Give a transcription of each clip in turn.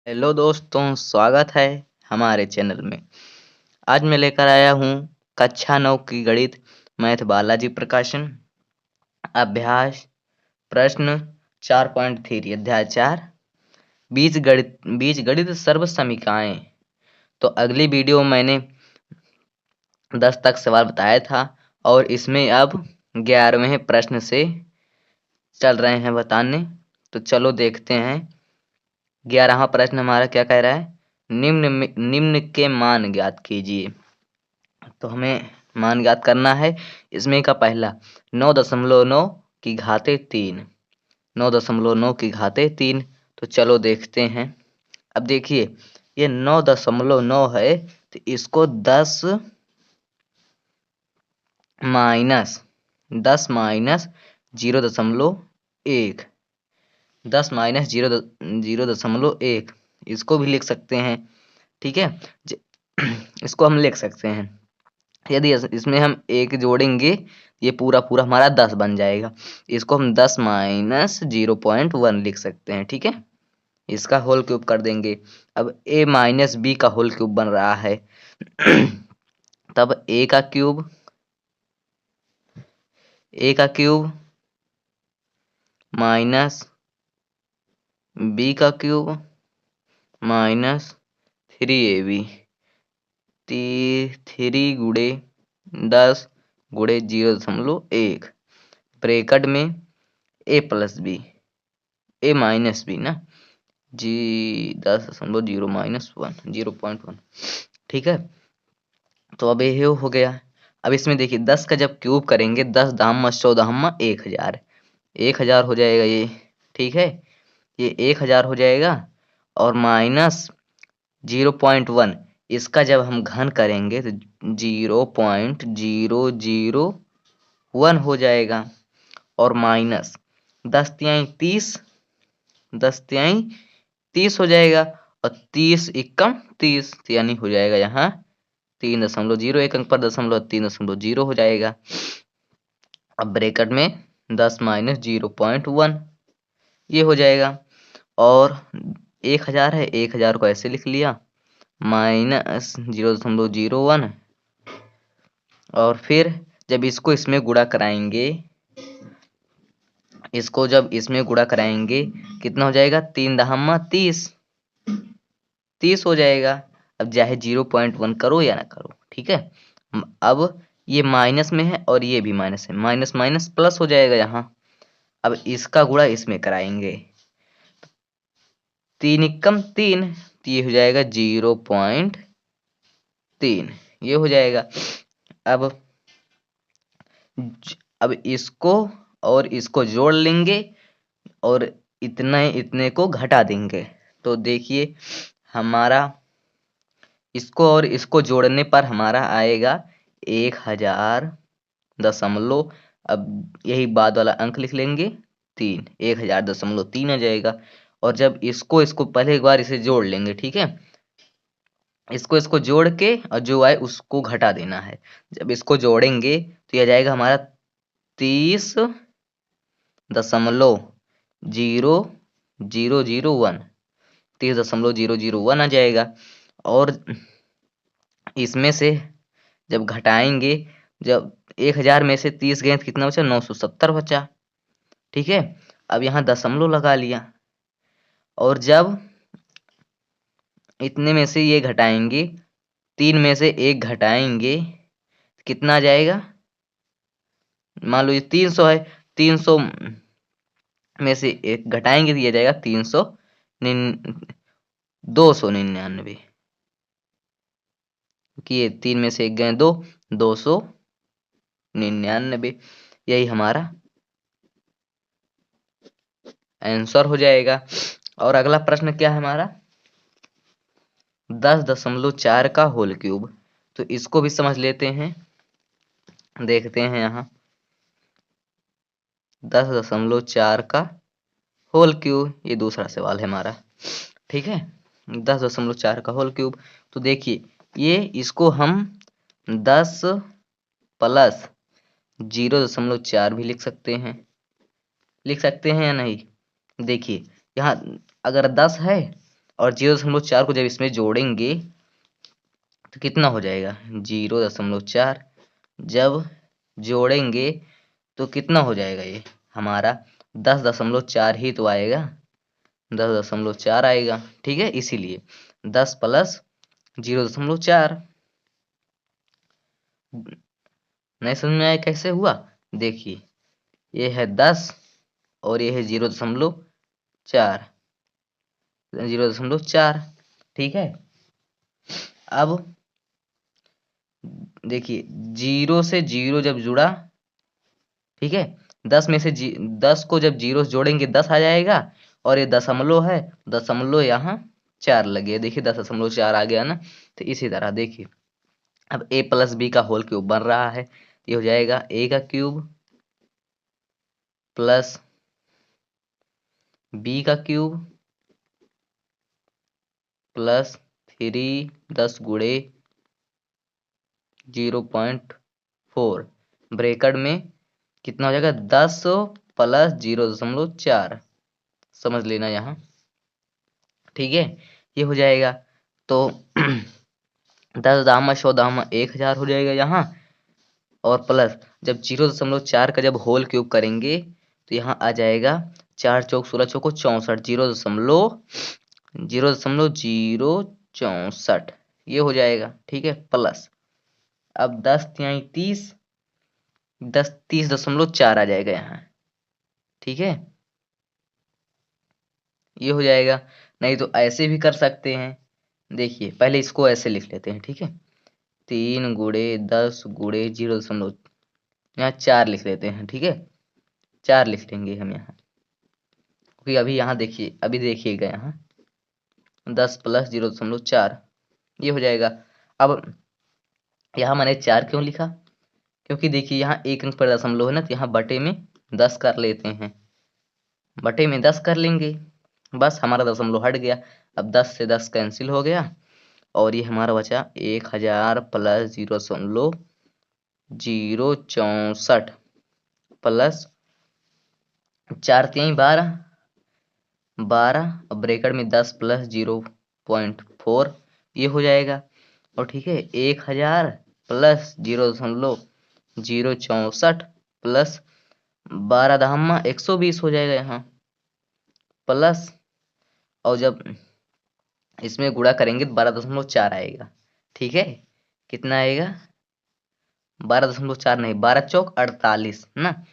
Hello दोस्तों, स्वागत है हमारे चैनल में। आज मैं लेकर आया हूँ कक्षा 9 की गणित मैथ बालाजी प्रकाशन अभ्यास प्रश्न 4.3 अध्याय 4 बीजगणित सर्व समीकरणाएं। तो अगली वीडियो में मैंने 10 तक सवाल बताया था और इसमें अब 11वें प्रश्न से चल रहे हैं बताने। तो चलो देखते हैं। 11वां प्रश्न हमारा क्या कह रहा है, निम्न के मान ज्ञात कीजिए। तो हमें मान ज्ञात करना है। इसमें का पहला 9.9 की घाते 3, 9.9 की घाते 3। तो चलो देखते हैं। अब देखिए, ये 9.9 है तो इसको 10 माइनस 0.1, 10 माइनस 0.1 इसको भी लिख सकते हैं। ठीक है, इसको हम लिख सकते हैं। यदि इसमें हम एक जोड़ेंगे ये पूरा पूरा हमारा 10 बन जाएगा। इसको हम 10 माइनस 0.1 लिख सकते हैं। ठीक है, इसका होल क्यूब कर देंगे। अब a माइनस बी का होल क्यूब बन रहा है तब a का क्यूब माइनस b का क्यूब माइनस 3ab, 3 गुणे 10 गुणे 0.1 ब्रैकेट में a plus b, a minus b ना, जी 10.0 माइनस 1, 0.1। ठीक है, तो अब ये हो गया। अब इसमें देखिए 10 का जब क्यूब करेंगे 10 दाम 14 1000, 1000 हो जाएगा ये। ठीक है, ये 1000 हो जाएगा और माइनस 0.1 इसका जब हम घन करेंगे तो 0.001 हो जाएगा और माइनस 10 तिहाई 30, 10 तिहाई 30 हो जाएगा और 30 एकम 30 यानी हो जाएगा यहाँ 3.01 अंक पर 3.0 हो जाएगा। अब ब्रैकेट में 10 माइनस 0.1 ये हो जाएगा और 1000 है, 1000 को ऐसे लिख लिया माइनस 0.01 और फिर जब इसको इसमें गुणा कराएंगे, इसको जब इसमें गुणा कराएंगे कितना हो जाएगा 3 दहम्मा 30 हो जाएगा। अब चाहे 0.1 करो या ना करो। ठीक है, अब ये माइनस में है और ये भी माइनस है, माइनस माइनस प्लस हो जाएगा यहाँ। अब इसका गुणा इसमें कराएंगे 3 एकम 3 तो ये हो जाएगा 0.3 ये हो जाएगा। अब इसको और इसको जोड़ लेंगे और इतने को घटा देंगे। तो देखिए हमारा इसको और इसको जोड़ने पर हमारा आएगा 1000 अब यही बाद वाला अंक लिख लेंगे 3, 1000.3 आ जाएगा। और जब इसको पहले एक बार इसे जोड़ लेंगे। ठीक है, इसको जोड़ के और जो आए उसको घटा देना है। जब इसको जोड़ेंगे तो यह जाएगा हमारा 30.001, 30.001 आ जाएगा। और इसमें से जब घटाएंगे, जब 1000 में से 30 गए तो कितना बचा 970 बचा। ठीक है, अब यहाँ दशमलव लगा लिया और जब इतने में से ये घटाएंगे 3 में से 1 घटाएंगे कितना आ जाएगा, मान लो ये 300 है, 300 में से 1 घटाएंगे तो ये जाएगा 299 कि ये 3 में से 1 गए 299 यही हमारा आंसर हो जाएगा। और अगला प्रश्न क्या है हमारा 10.4 का होल क्यूब। तो इसको भी समझ लेते हैं, देखते हैं यहाँ 10.4 का होल क्यूब, ये दूसरा सवाल है हमारा। ठीक है, 10.4 का होल क्यूब। तो देखिए ये इसको हम 10 प्लस 0.4 भी लिख सकते हैं या नहीं। देखिए यहाँ अगर 10 है और 0.4 को जब इसमें जोड़ेंगे तो कितना हो जाएगा, 0.4 जब जोड़ेंगे तो कितना हो जाएगा, ये हमारा 10.4 ही तो आएगा, 10.4 आएगा। ठीक है, इसीलिए 10 प्लस 0.4। नहीं समझ में आया कैसे हुआ? देखिए, ये है 10 और ये है 0.4, 0.4। ठीक है, अब देखिए 0 से 0 जब जुड़ा, ठीक है, 10 में से 10 को जब 0 से जोड़ेंगे 10 आ जाएगा, और ये दशमलव है, दशमलव यहाँ 4 लगे, देखिए 10.4 आ गया ना। तो इसी तरह देखिए, अब a प्लस बी का होल क्यूब बन रहा है, ये हो जाएगा a का क्यूब प्लस b का क्यूब प्लस 3 10 गुणे 0.4 ब्रैकेट में कितना हो जाएगा, 10 प्लस 0.4, समझ लेना यहाँ। ठीक है, ये हो जाएगा, तो 10 दामा 100 दामा 1000 हो जाएगा यहाँ, और प्लस जब 0.4 का जब होल क्यूब करेंगे तो यहाँ आ जाएगा 4 चौक 16 चौको 64, 0.064 ये हो जाएगा। ठीक है, प्लस अब 10 तिहाई 30, 10 30.4 आ जाएगा यहाँ। ठीक है, ये हो जाएगा। नहीं तो ऐसे भी कर सकते हैं, देखिए पहले इसको ऐसे लिख लेते हैं। ठीक है, 3 गुणे 10 गुणे 0. यहाँ 4 लिख लेते हैं। ठीक है, 4 लिख लेंगे हम यहाँ, क्योंकि अभी यहाँ देखिए, अभी देखिएगा यहाँ 10 प्लस 0.4 ये हो जाएगा। अब यहाँ मैंने 4 क्यों लिखा, क्योंकि देखिए यहाँ एक अंक पर दशमलव है ना, तो यहाँ बटे में 10 कर लेते हैं, बटे में 10 कर लेंगे, बस हमारा दशमलव हट गया। अब 10 से 10 कैंसिल हो गया, और ये हमारा बचा 1000 प्लस 0.064 प्लस 4 3 12, 12 और ब्रैकेट में 10 प्लस 0.4 ये हो जाएगा। और ठीक है, 1000 प्लस 0.064 प्लस 12 दहम्मा 120 हो जाएगा यहाँ, प्लस और जब इसमें गुणा करेंगे तो 12.4 आएगा। ठीक है, कितना आएगा, 12.4 नहीं, 12 चौक 48 ना,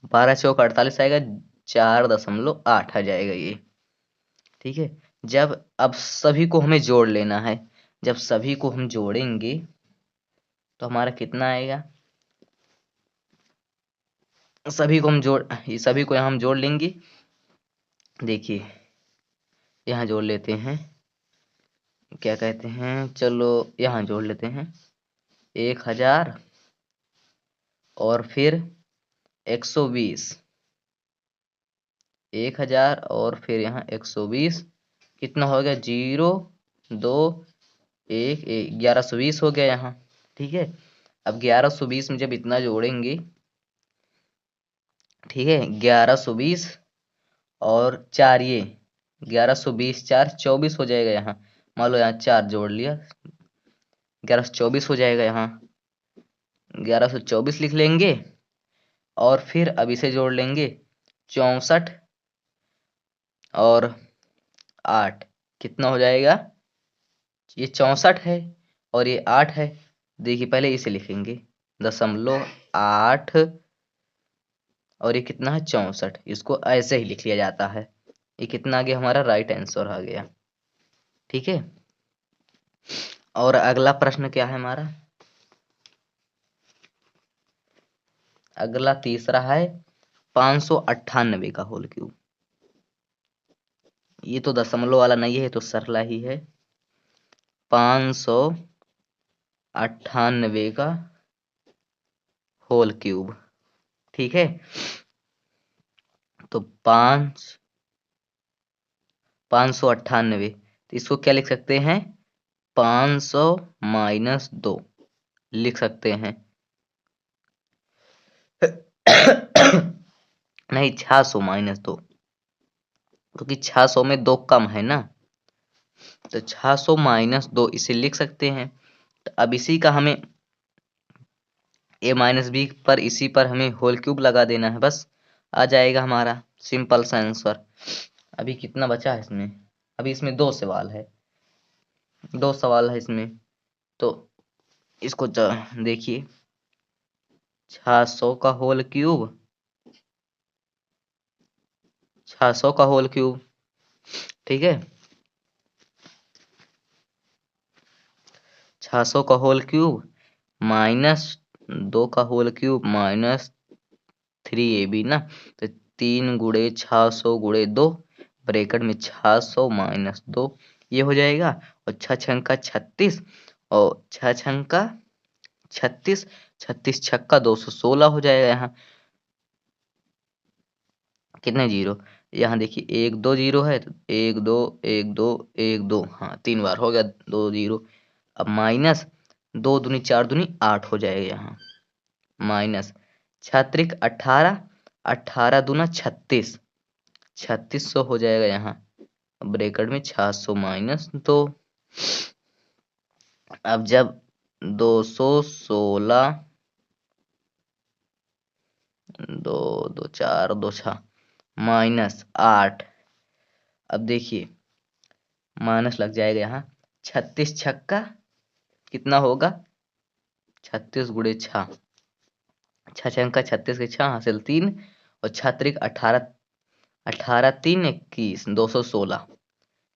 12 चौक 48 आएगा, 4.8 आ जाएगा ये। ठीक है, जब अब सभी को हमें जोड़ लेना है, जब सभी को हम जोड़ेंगे तो हमारा कितना आएगा, सभी को हम जोड़, ये सभी को यहाँ हम जोड़ लेंगे। देखिए यहाँ जोड़ लेते हैं, क्या कहते हैं, चलो यहाँ जोड़ लेते हैं, 1000 और फिर 120, 1000 और फिर यहाँ 120 कितना हो गया, 0 2 1 1120 हो गया यहाँ। ठीक है, अब 1120 में जब इतना जोड़ेंगे, ठीक है, 1120 और 4 ये 1120 4 24 हो जाएगा यहाँ, मान लो यहाँ 4 जोड़ लिया, 1124 हो जाएगा यहाँ, 1124 लिख लेंगे, और फिर अब इसे जोड़ लेंगे 64 और 8 कितना हो जाएगा, ये 64 है और ये 8 है। देखिए पहले इसे लिखेंगे 0.8 और ये कितना है 64, इसको ऐसे ही लिख लिया जाता है। ये कितना आ गया, हमारा राइट आंसर आ गया। ठीक है, और अगला प्रश्न क्या है हमारा, अगला तीसरा है 598 का होल क्यूब। ये तो दशमलव वाला नहीं है, तो सरला ही है, 598 का होल क्यूब। ठीक है, तो 598, तो इसको क्या लिख सकते हैं, 500 माइनस 2 लिख सकते हैं। नहीं, 600 माइनस 2, क्योंकि 600 में 2 कम है ना, तो 600 माइनस 2 इसे लिख सकते हैं। तो अब इसी का हमें a माइनस बी पर इसी पर हमें होल क्यूब लगा देना है, बस आ जाएगा हमारा सिंपल सा आंसर। अभी कितना बचा है इसमें? अभी इसमें 2 सवाल है, 2 सवाल है इसमें। तो इसको देखिए, 600 का होल क्यूब, 600 का होल क्यूब, ठीक है, 600 का होल क्यूब माइनस 2 का होल क्यूब माइनस 3ab ना। तो 3 गुणे 600 गुणे 2 ब्रैकेट में 600 माइनस 2 ये हो जाएगा। और 6 छंका 36 और 6 छंका 36, 36 छक्का 216 हो जाएगा। यहाँ कितने जीरो? यहाँ देखिए 1 2 जीरो है, तो 1 2 1 2 1 2, हाँ 3 बार हो गया 2 जीरो। अब माइनस 2 दूनी 4 दूनी 8 हो जाएगा यहाँ, माइनस 6 18, 18 दूना 36, 3600 हो जाएगा यहाँ ब्रैकेट में 600 माइनस 2। अब जब 216 2 2 4 2 6 माइनस 8, अब देखिए माइनस लग जाएगा यहाँ, 36 छक्का कितना होगा? 36 गुणे 6, 6 छक्का 36 के 6 हासिल 3 और 6 18, 18 3 21 216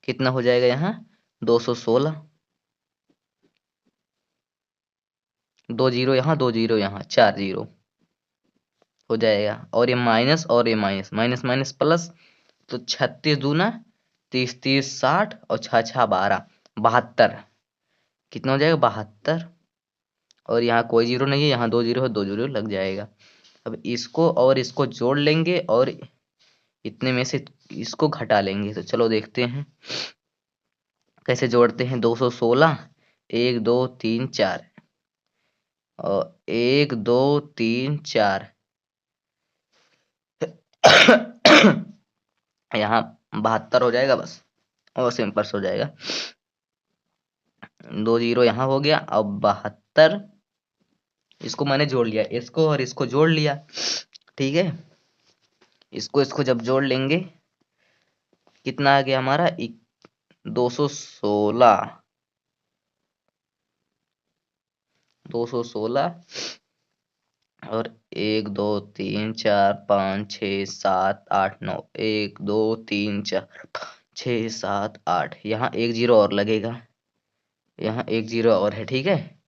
कितना हो जाएगा यहाँ? 216, 2 जीरो यहाँ 2 जीरो यहाँ 4 जीरो हो जाएगा। और ये माइनस और ये माइनस, माइनस माइनस प्लस, तो 36 दूना 30 30 60 और 6 6 12 72 कितना हो जाएगा? 72। और यहाँ कोई जीरो नहीं है, यहाँ 2 जीरो है, 2 जीरो लग जाएगा। अब इसको और इसको जोड़ लेंगे और इतने में से इसको घटा लेंगे। तो चलो देखते हैं कैसे जोड़ते हैं। 216 1 2 3 4 और 1 2 3 4 यहाँ 72 हो जाएगा बस, और सिंपल हो जाएगा। 2 जीरो यहाँ हो गया। अब 72 इसको मैंने जोड़ लिया, इसको और इसको जोड़ लिया, ठीक है। इसको इसको जब जोड़ लेंगे कितना आ गया हमारा? 216, 216 और 1 2 3 4 5 6 7 8 9, 1 2 3 4 6 7 8, यहाँ 1 जीरो और लगेगा, यहाँ 1 जीरो और है, ठीक है,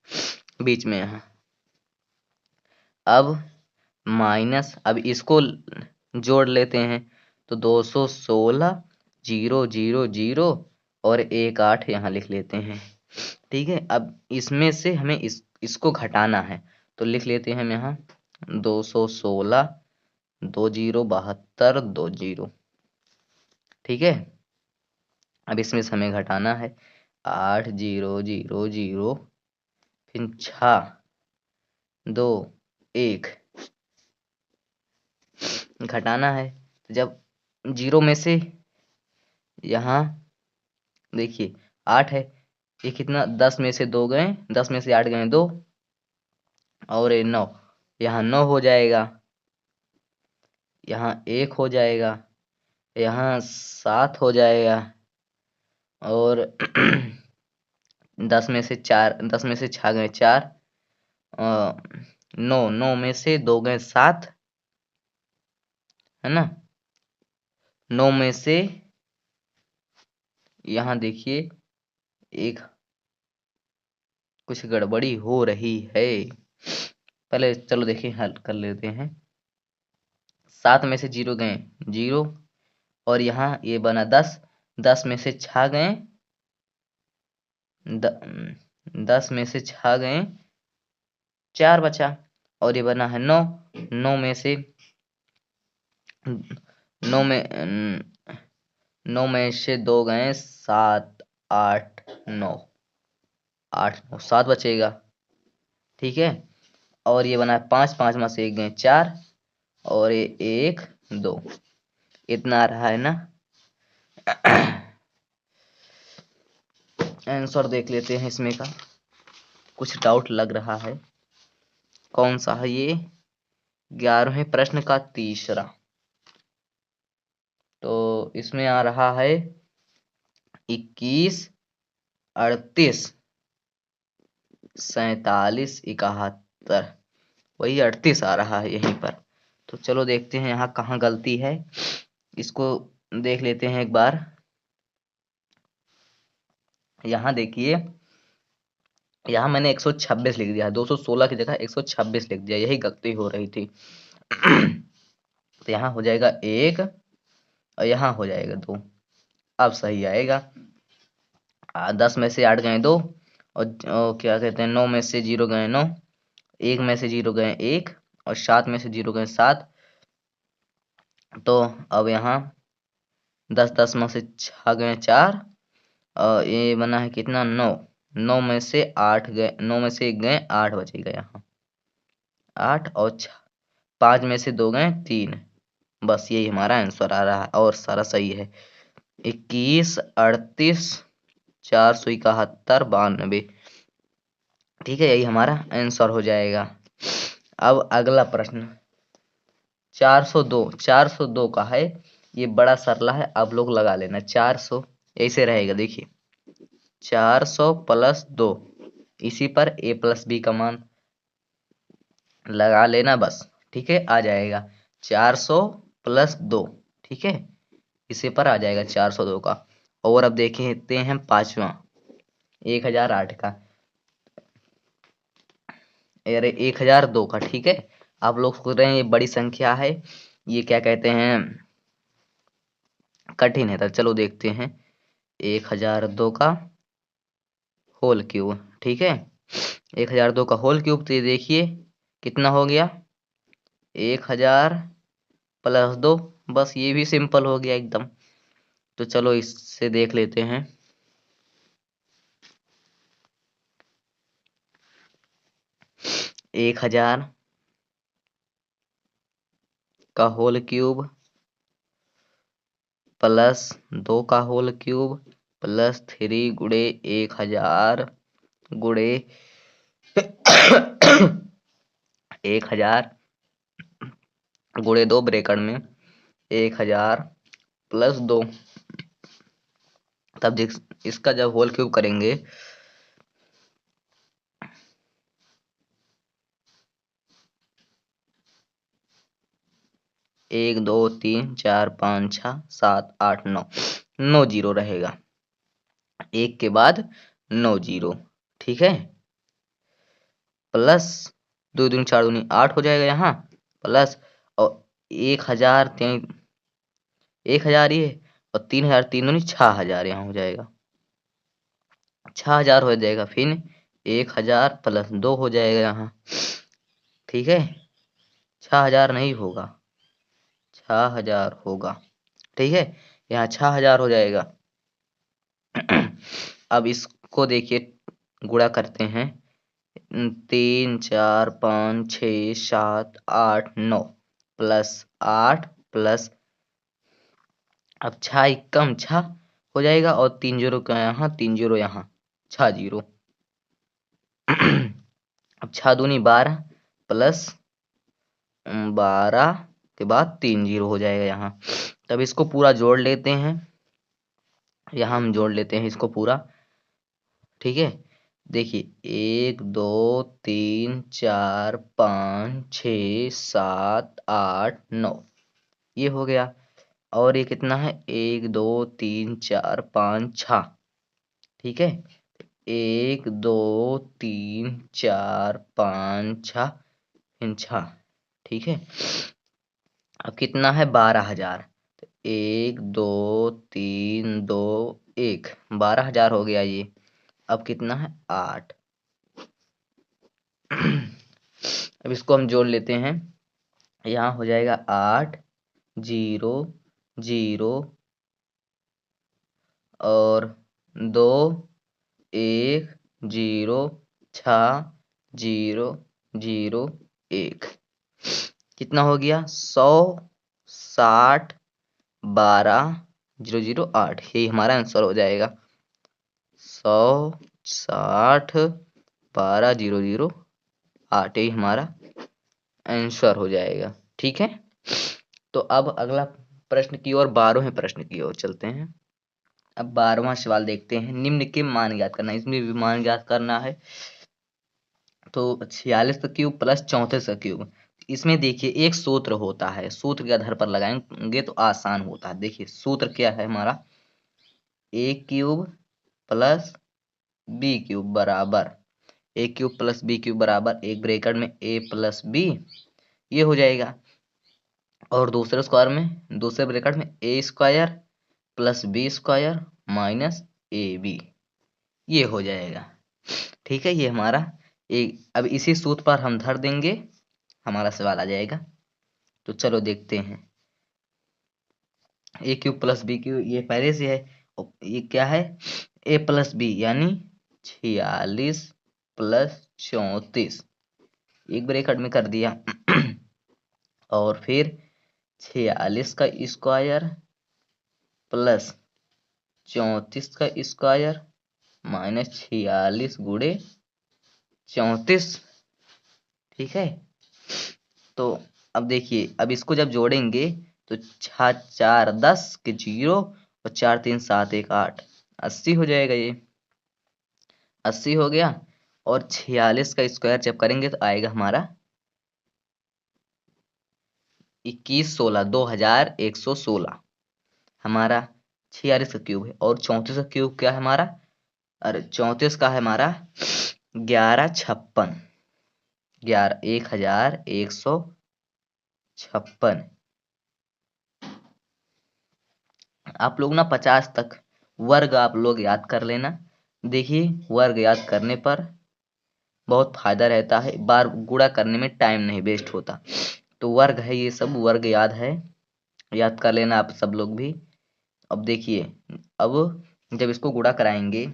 बीच में यहाँ। अब माइनस, अब इसको जोड़ लेते हैं। तो 216 जीरो जीरो जीरो और 1 8 यहाँ लिख लेते हैं, ठीक है। अब इसमें से हमें इसको घटाना है, तो लिख लेते हैं हम यहाँ 216 2 जीरो 72 2 जीरो, ठीक है। अब इसमें से हमें घटाना है 8 जीरो जीरो जीरो, फिर 6 2 1 घटाना है। तो जब जीरो में से यहाँ देखिए 8 है, ये कितना? 10 में से 2 गए, 10 में से 8 गए 2, और ये 9, यहाँ 9 हो जाएगा, यहाँ 1 हो जाएगा, यहाँ 7 हो जाएगा, और 10 में से 4, 10 में से 6 गए 4, 9, 9 में से 2 गए 7, है ना। 9 में से यहाँ देखिए एक कुछ गड़बड़ी हो रही है, पहले चलो देखिए हल कर लेते हैं। 7 में से 0 गए 0, और यहाँ ये बना 10, 10 में से 6 गए 10 में से 6 गए 4 बचा, और ये बना है 9, 9 में से 9 में 9 में से 2 गए 7 8 9, 8 9 7 बचेगा, ठीक है। और ये बना है 5, 5 में से 1 गए 4, और ये 1 2, इतना आ रहा है ना। आंसर देख लेते हैं इसमें का। कुछ डाउट लग रहा है, कौन सा है ये? 11वें प्रश्न का तीसरा। तो इसमें आ रहा है 21, 38, 47, 71। वही 38 आ रहा है यहीं पर। तो चलो देखते हैं यहाँ कहाँ गलती है, इसको देख लेते हैं एक बार। यहाँ देखिए, यहाँ मैंने 126 लिख दिया है, 216 की जगह 126 लिख दिया, यही गलती हो रही थी। तो यहाँ हो जाएगा 1 और यहाँ हो जाएगा 2। अब सही आएगा। 10 में से 8 गए 2, और क्या कहते हैं, 9 में से 0 गए 9, 1 में से 0 गए 1, और 7 में से 0 गए 7। तो अब यहाँ 10 में से 6 गए 4, और ये बना है कितना, 9। 9 में से 8 गए, 9 में से 1 गए 8 बचेगा यहाँ, 8, और 5 में से 2 गए 3। बस यही हमारा आंसर आ रहा है और सारा सही है। 21, 38, 471, 92। ठीक है, यही हमारा आंसर हो जाएगा। अब अगला प्रश्न 402। 402 का है, ये बड़ा सरला है, आप लोग लगा लेना। 400 ऐसे रहेगा, देखिए 400 प्लस 2, इसी पर a प्लस बी का मान लगा लेना बस। ठीक है, आ जाएगा 400 प्लस 2। ठीक है, इसी पर आ जाएगा 402 का। और अब देखते हैं पांचवा, 1008 का, अरे 1002 का। ठीक है, आप लोग सोच रहे हैं ये बड़ी संख्या है, ये क्या कहते हैं, कठिन है। तो चलो देखते हैं 1002 का होल क्यूब। ठीक है, 1002 का होल क्यूब, तो ये देखिए कितना हो गया, 1000 प्लस 2। बस ये भी सिंपल हो गया एकदम। तो चलो इससे देख लेते हैं। 1000 का होल क्यूब प्लस 2 का होल क्यूब प्लस 3 गुणे 1000 गुणे 1000 गुणे 2 ब्रैकेट में 1000 प्लस 2। तब इसका जब होल क्यूब करेंगे, एक 2 3 4 5 6 7 8 9, 9 जीरो रहेगा, एक के बाद 9 जीरो। ठीक है, प्लस 2 दूनी 4 दूनी 8 हो जाएगा यहाँ, प्लस और 1000 1000 ये, और 3000 3 दूनी 6000 यहाँ हो जाएगा, 6000 हो जाएगा। फिर 1000 प्लस 2 हो जाएगा यहाँ। ठीक है, 6000 नहीं होगा, 6000 होगा। ठीक है, यहाँ 6000 हो जाएगा। अब इसको देखिए, गुणा करते हैं, 3 4 5 6 7 8 9 प्लस 8 प्लस, अब 6 एकम 6 हो जाएगा, और 3 जीरो का यहाँ, 3 जीरो यहाँ, 6 जीरो। अब 6 दूनी 12 प्लस 12 के बाद 3 जीरो हो जाएगा यहाँ। तब इसको पूरा जोड़ लेते हैं, यहाँ हम जोड़ लेते हैं इसको पूरा। ठीक है, देखिए 1 2 3 4 5 6 7 8 9, ये हो गया। और ये कितना है, 1 2 3 4 5 6। ठीक है, 1 2 3 4 5 6, फिर 6। ठीक है, अब कितना है, 12000। 1 2 3 2 1, 12000 हो गया ये। अब कितना है, 8। अब इसको हम जोड़ लेते हैं, यहाँ हो जाएगा 8 0 0 और 2 1 0 6 0 0 1, कितना हो गया, 100 60 12 0 0 8। यही हमारा आंसर हो जाएगा, 160 12,008 यही हमारा आंसर हो जाएगा। ठीक है, तो अब अगला प्रश्न की ओर 12वें प्रश्न की ओर चलते हैं। अब 12वां सवाल देखते हैं। निम्न के मान ज्ञात करना, इसमें भी मान ज्ञात करना है। तो 46 का क्यूब प्लस 34 का क्यूब, इसमें देखिए एक सूत्र होता है, सूत्र के आधार पर लगाएंगे तो आसान होता है। देखिए सूत्र क्या है हमारा, ए क्यूब प्लस बी क्यूब बराबर, ए क्यूब प्लस बी क्यूब बराबर एक ब्रैकेट में ए प्लस बी, ये हो जाएगा। और दूसरे स्क्वायर में, दूसरे ब्रैकेट में a square plus b square minus a b, ये हो जाएगा। ठीक है, ये हमारा एक, अब इसी सूत्र पर हम धर देंगे, हमारा सवाल आ जाएगा। तो चलो देखते हैं। ए क्यूब प्लस बी क्यूब ये पहले से है, और ये क्या है, ए प्लस बी यानी 46 प्लस 34, एक ब्रैकेट में कर दिया और फिर 46 का स्क्वायर प्लस 34 का स्क्वायर माइनस 46 गुणे 34। ठीक है, तो अब देखिए, अब इसको जब जोड़ेंगे तो 6 4 10 के 0 और 4 3 7 1 8, 80 हो जाएगा। ये 80 हो गया। और 46 का स्क्वायर जब करेंगे तो आएगा हमारा 21 16 2116, हमारा 46 का क्यूब है। और 34 का क्यूब क्या है हमारा, अरे 34 का है हमारा 1156, 1156। आप लोग ना 50 तक वर्ग आप लोग याद कर लेना। देखिए वर्ग याद करने पर बहुत फायदा रहता है, बार गुणा करने में टाइम नहीं वेस्ट होता। तो वर्ग है, ये सब वर्ग याद है, याद कर लेना आप सब लोग भी। अब देखिए, अब जब इसको गुणा कराएंगे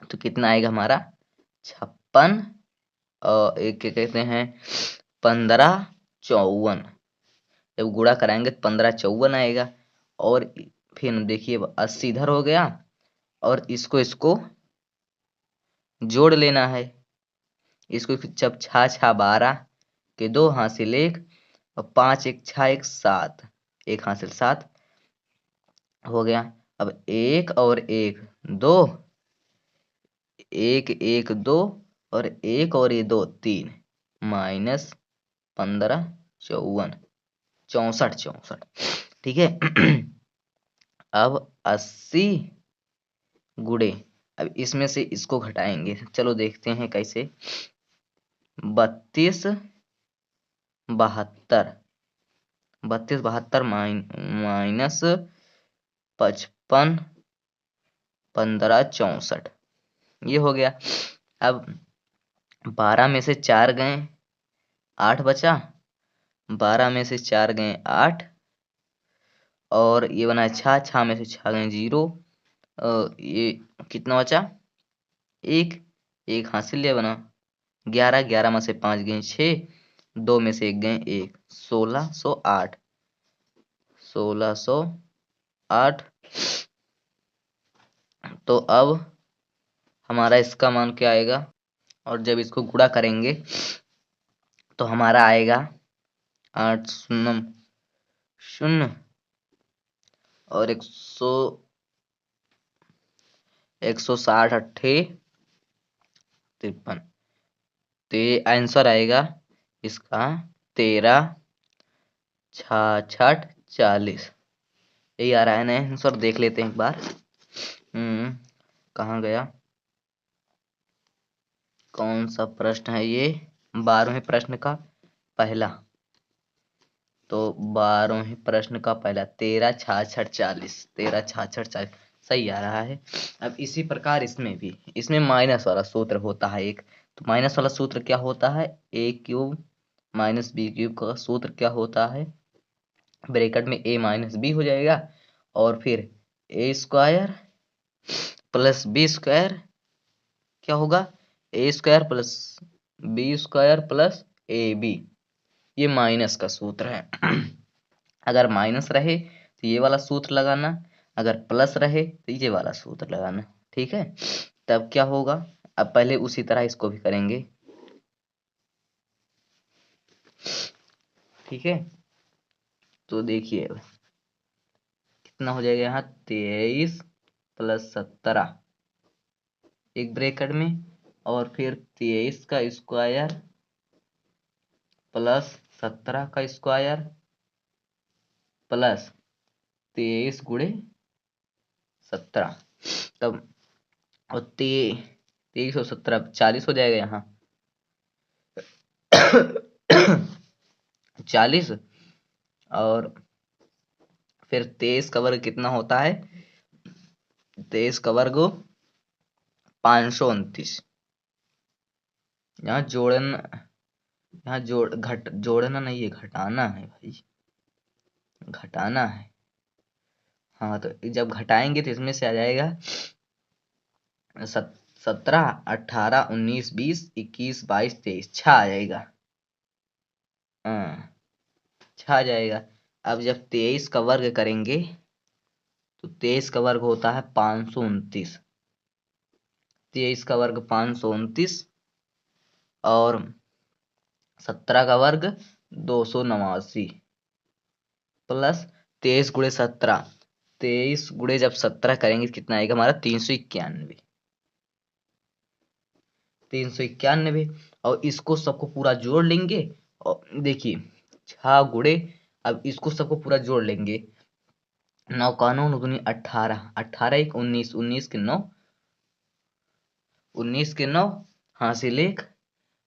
तो कितना आएगा हमारा 56 और एक क्या कहते हैं 1554, जब गुणा कराएंगे तो 1554 आएगा। और फिर देखिए 80 इधर हो गया, और इसको इसको जोड़ लेना है। इसको जब 6 6 12 के 2 हासिल 1 और 5 1 6 1 7, 1 हासिल 7 हो गया। अब 1 और 1 2, 1 1 2 और 1 और ये 2 3, माइनस 1554, 64। ठीक है अब 80 गुणे, अब इसमें से इसको घटाएंगे, चलो देखते हैं कैसे। 32 72, 32 72 माइनस 55 15 64, ये हो गया। अब 12 में से 4 गए 8 बचा, 12 में से 4 गए 8, और ये बना 6 6 में से 6 गए 0, ये कितना बचा 1, 1 हासिल लिया बना 11, 11 में से 5 गए 6, 2 में से 1 गए 1, 1608, 1608। तो अब हमारा इसका मान क्या आएगा, और जब इसको गुणा करेंगे तो हमारा आएगा 8 शून्य शून्य और 160 अट्ठे 53, तो ये आंसर आएगा इसका 13 66 40, यही आ रहा है ना आंसर। देख लेते हैं एक बार, कहाँ गया, कौन सा प्रश्न है ये, 12वें प्रश्न का पहला। तो 12वें प्रश्न का पहला 13 66 40, 13 66 40 सही आ रहा है। अब इसी प्रकार इसमें भी, इसमें माइनस वाला सूत्र होता है एक। तो माइनस वाला सूत्र क्या होता है, ए क्यूब माइनस बी क्यूब का सूत्र क्या होता है, ब्रैकेट में ए माइनस बी हो जाएगा, और फिर a square plus b square क्या होगा, a square plus b square plus a b, ये माइनस का सूत्र है। अगर माइनस रहे तो ये वाला सूत्र लगाना, अगर प्लस रहे तो ये वाला सूत्र लगाना। ठीक है, तब क्या होगा, अब पहले उसी तरह इसको भी करेंगे। ठीक है, तो देखिए कितना हो जाएगा यहाँ, 23 प्लस 17 एक ब्रैकेट में, और फिर 23 का स्क्वायर प्लस 17 का स्क्वायर प्लस 23 गुणे 17, तब और 23 और 17 40 हो जाएगा यहाँ। 40, और फिर 23 का वर्ग कितना होता है, 23 का वर्ग 529। यहाँ जोड़ना नहीं है, घटाना है भाई, घटाना है। हाँ, तो जब घटाएंगे तो इसमें से आ जाएगा 17, 18, 19, 20, 21, 22, 23, 6 आ जाएगा। हाँ, 6 आ जाएगा। अब जब 23 का वर्ग करेंगे तो 23 का वर्ग होता है 529। 23 का वर्ग 529, और 17 का वर्ग 289, प्लस 23 गुणे 17, 23 गुणे जब 17 करेंगे कितना आएगा हमारा, 391। 391, और इसको सबको पूरा जोड़ लेंगे, और देखिए 6 गुणे, अब इसको सबको पूरा जोड़ लेंगे, 9 का 9, 9 दूनी 18, 18 एक 19, 19 के 9, 19 के 9 हासिल 1,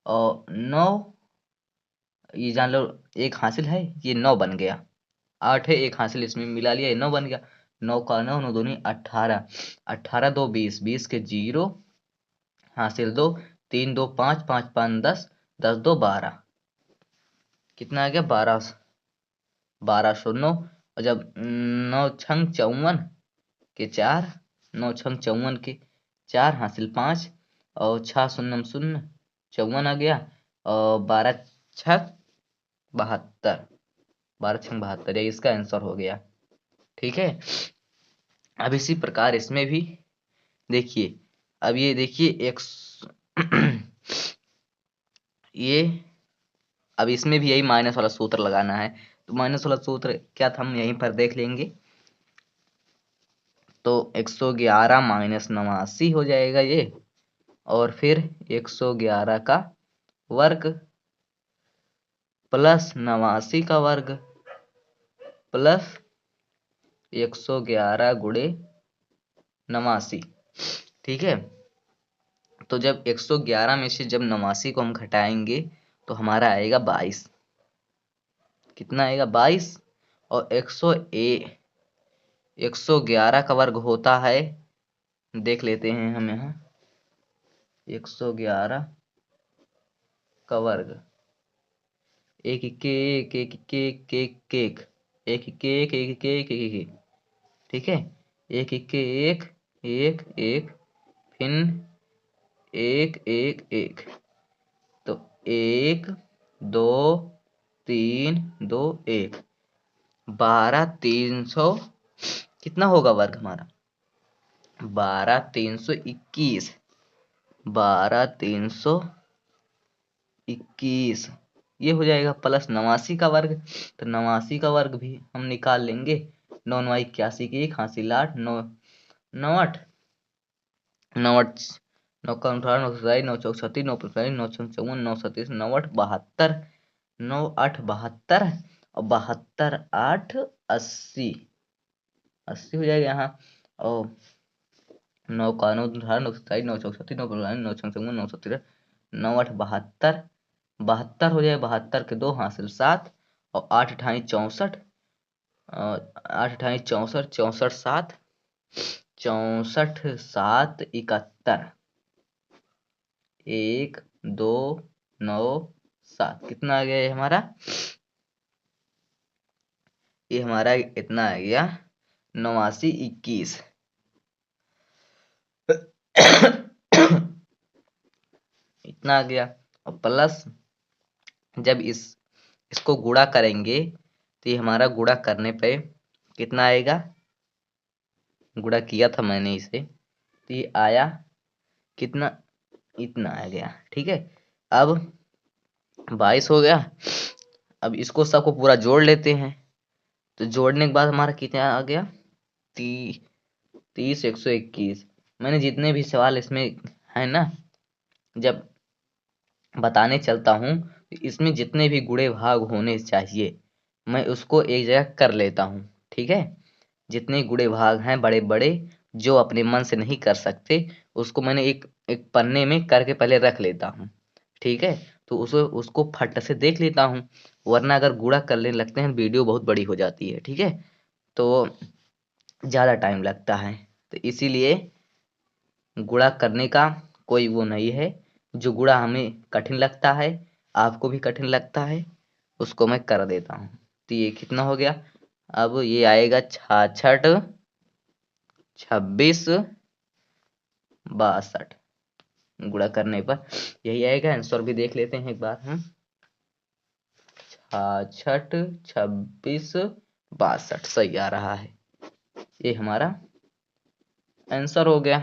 और 9, ये जान लो एक हासिल है, ये 9 बन गया। 8 है, एक हासिल इसमें मिला लिया, ये 9 बन गया। 9 का 9, 9 दूनी 18, 18 2 20, 20 के 0 हासिल 2, 3 2 5, 5 5 10, 10 2 12, कितना आ गया 12, 1209। और जब 9 छंग 54 के 4, 9 छंग 54 के 4 हासिल 5, और 6 शून्य शून्य 54 आ गया, और 12 छक 72, 12 छंग 72, ये इसका आंसर हो गया। ठीक है, अब इसी प्रकार इसमें भी देखिए, अब ये देखिए एक ये, अब इसमें भी यही माइनस वाला सूत्र लगाना है, तो माइनस वाला सूत्र क्या था हम यहीं पर देख लेंगे। तो 111 माइनस 89 हो जाएगा ये, और फिर 111 का वर्ग प्लस 89 का वर्ग प्लस 111 गुणे 89। ठीक है, तो जब 111 में से जब 89 को हम घटाएंगे तो हमारा आएगा 22, कितना आएगा 22, और 111 का वर्ग होता है, देख लेते हैं हम यहाँ, 111 का वर्ग, एक के एक एक के एक एक एक के एक एक के एक एक, ठीक है, एक के एक एक एक, फिर एक एक एक, तो 1 2 3 2 1, 12 300 कितना होगा वर्ग हमारा, 12 321, 12 321, ये हो जाएगा, प्लस 89 का वर्ग, तो 89 का वर्ग भी हम निकाल लेंगे। 9 9 81 के 1 हासिल 8, 9 9 8 9 8 9 का 18, 9 सताई 9 चौक 36, 9 55, 9 छंग 54, 9 37, 9 8 72, 9 8 72, और 72 8 80, 80 हो जाएगा यहाँ, और 9 का 9 18, 9 सताई 9 चौक 36, 9 55, 9 छंग 54, 9 17, 9 8 72, 72 हो जाए, 72 के 2 हासिल 7, और 8 अठाई 64, 8 अठाई 64, 64 7, 64 7 71, 1 2 9 7, कितना आ गया ये हमारा, ये हमारा इतना आ गया 89 21। इतना आ गया, और प्लस जब इसको गुणा करेंगे तो ये हमारा गुणा करने पे कितना आएगा, गुणा किया था मैंने इसे, तो ये आया कितना, इतना आ गया। ठीक है, अब 22 हो गया। अब इसको सबको पूरा जोड़ लेते हैं। तो जोड़ने के बाद हमारा कितना आ गया, 30 121। मैंने जितने भी सवाल इसमें है ना, जब बताने चलता हूँ तो इसमें जितने भी गुणे भाग होने चाहिए मैं उसको एक जगह कर लेता हूँ। ठीक है, जितने गुणे भाग हैं बड़े बड़े जो अपने मन से नहीं कर सकते उसको मैंने एक एक पन्ने में करके पहले रख लेता हूँ। ठीक है, तो उसको उसको फट से देख लेता हूँ, वरना अगर गुणा करने लगते हैं वीडियो बहुत बड़ी हो जाती है। ठीक है, तो ज़्यादा टाइम लगता है, तो इसीलिए गुणा करने का कोई वो नहीं है। जो गुणा हमें कठिन लगता है, आपको भी कठिन लगता है, उसको मैं कर देता हूँ। तो ये कितना हो गया, अब ये आएगा 66 26 62। गुणा करने पर यही आएगा। आंसर भी देख लेते हैं एक बार हम। 66 26 62 सही आ रहा है। ये हमारा आंसर हो गया।